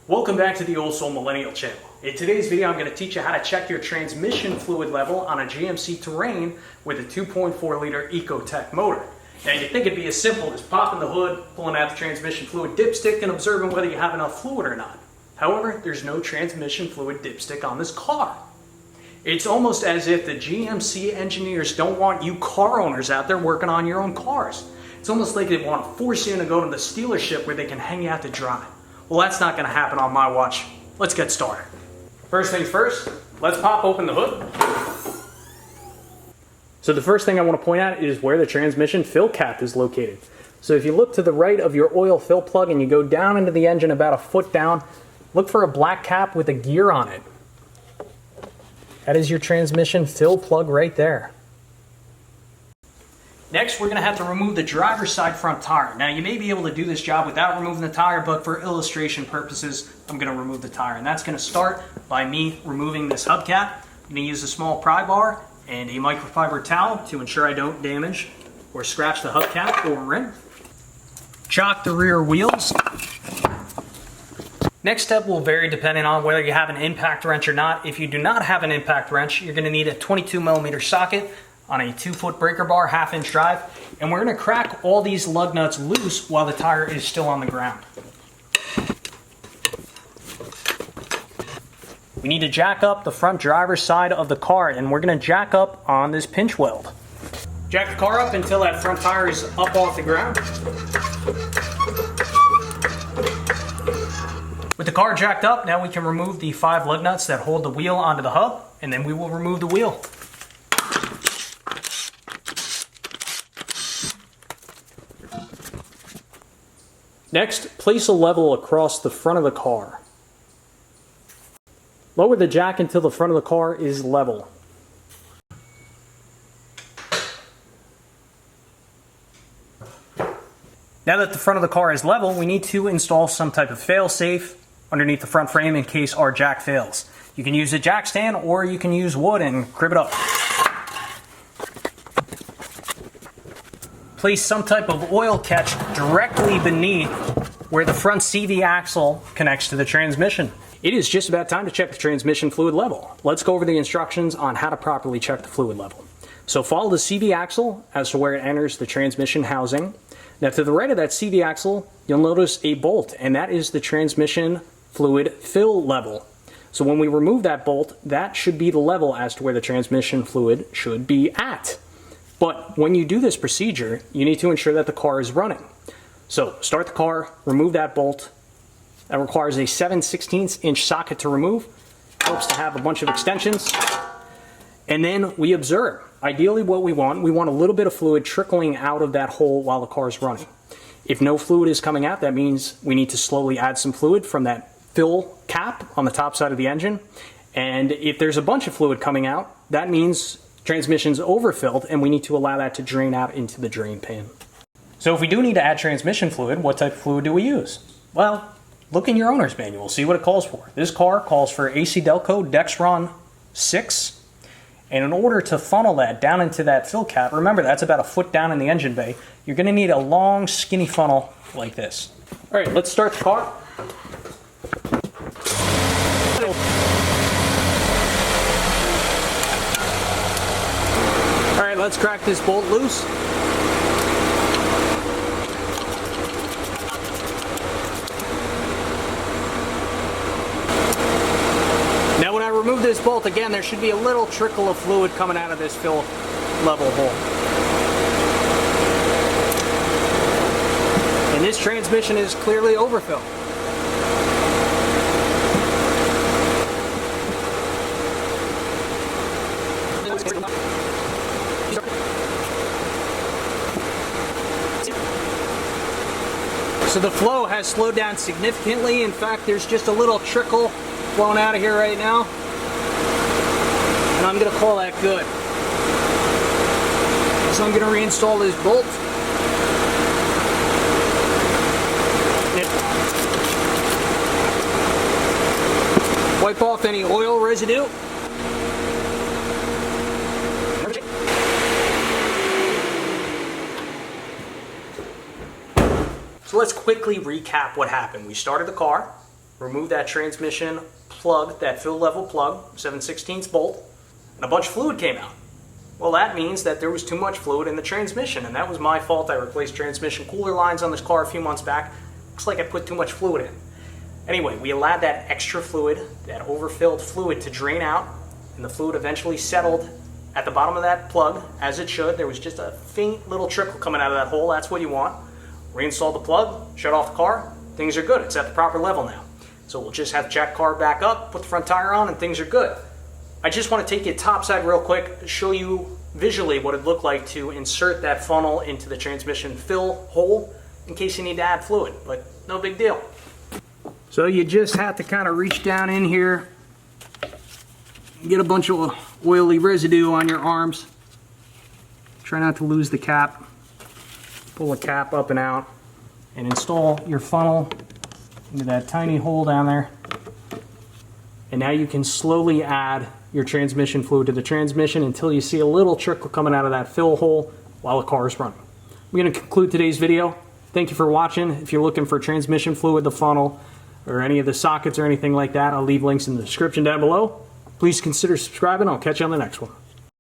Welcome back to the Old Soul Millennial channel. In today's video, I'm going to teach you how to check your transmission fluid level on a GMC Terrain with a 2.4 liter Ecotec motor. Now you'd think it'd be as simple as popping the hood, pulling out the transmission fluid dipstick, and observing whether you have enough fluid or not. However, there's no transmission fluid dipstick on this car. It's almost as if the GMC engineers don't want you car owners out there working on your own cars. It's almost like they want to force you to go to the dealership where they can hang you out to dry. Well, that's not going to happen on my watch. Let's get started. First things first, let's pop open the hood. So the first thing I want to point out is where the transmission fill cap is located. So if you look to the right of your oil fill plug and you go down into the engine about a foot down, look for a black cap with a gear on it. That is your transmission fill plug right there. Next, we're going to have to remove the driver's side front tire. Now, you may be able to do this job without removing the tire, but for illustration purposes, I'm going to remove the tire. And that's going to start by me removing this hubcap. I'm going to use a small pry bar and a microfiber towel to ensure I don't damage or scratch the hubcap or rim. Chock the rear wheels. Next step will vary depending on whether you have an impact wrench or not. If you do not have an impact wrench, you're going to need a 22mm socket on a 2-foot breaker bar, 1/2-inch drive, and we're going to crack all these lug nuts loose while the tire is still on the ground. We need to jack up the front driver's side of the car, and we're going to jack up on this pinch weld. Jack the car up until that front tire is up off the ground. With the car jacked up, now we can remove the 5 lug nuts that hold the wheel onto the hub, and then we will remove the wheel. Next, place a level across the front of the car. Lower the jack until the front of the car is level. Now that the front of the car is level, we need to install some type of fail-safe underneath the front frame in case our jack fails. You can use a jack stand or you can use wood and crib it up. Place some type of oil catch directly beneath where the front CV axle connects to the transmission. It is just about time to check the transmission fluid level. Let's go over the instructions on how to properly check the fluid level. So follow the CV axle as to where it enters the transmission housing. Now to the right of that CV axle, you'll notice a bolt, and that is the transmission fluid fill level. So when we remove that bolt, that should be the level as to where the transmission fluid should be at. But when you do this procedure, you need to ensure that the car is running. So start the car, remove that bolt. That requires a 7/16" socket to remove. Helps to have a bunch of extensions. And then we observe. Ideally what we want a little bit of fluid trickling out of that hole while the car is running. If no fluid is coming out, that means we need to slowly add some fluid from that fill cap on the top side of the engine. And if there's a bunch of fluid coming out, that means transmission's overfilled and we need to allow that to drain out into the drain pan. So if we do need to add transmission fluid, what type of fluid do we use? Well, look in your owner's manual, see what it calls for. This car calls for AC Delco Dexron 6. And in order to funnel that down into that fill cap, remember that's about a foot down in the engine bay, you're going to need a long skinny funnel like this. All right, let's start the car. All right, let's crack this bolt loose. Now when I remove this bolt again, there should be a little trickle of fluid coming out of this fill level hole. And this transmission is clearly overfilled. So the flow has slowed down significantly. In fact, there's just a little trickle flowing out of here right now. And I'm going to call that good. So I'm going to reinstall this bolt. Wipe off any oil residue. So let's quickly recap what happened. We started the car, remove that transmission plug, that fill level plug, 7/16 bolt, and a bunch of fluid came out. Well, that means that there was too much fluid in the transmission, and that was my fault. I replaced transmission cooler lines on this car a few months back. Looks like I put too much fluid in. Anyway, we allowed that extra fluid, that overfilled fluid, to drain out, and the fluid eventually settled at the bottom of that plug, as it should. There was just a faint little trickle coming out of that hole. That's what you want. Reinstall the plug, shut off the car, things are good. It's at the proper level now. So we'll just have to jack the car back up, put the front tire on, and things are good. I just want to take you topside real quick, show you visually what it looked like to insert that funnel into the transmission fill hole in case you need to add fluid, but no big deal. So you just have to kind of reach down in here, get a bunch of oily residue on your arms. Try not to lose the cap. Pull the cap up and out and install your funnel into that tiny hole down there. And now you can slowly add your transmission fluid to the transmission until you see a little trickle coming out of that fill hole while the car is running. I'm going to conclude today's video. Thank you for watching. If you're looking for transmission fluid, the funnel, or any of the sockets or anything like that, I'll leave links in the description down below. Please consider subscribing. I'll catch you on the next one.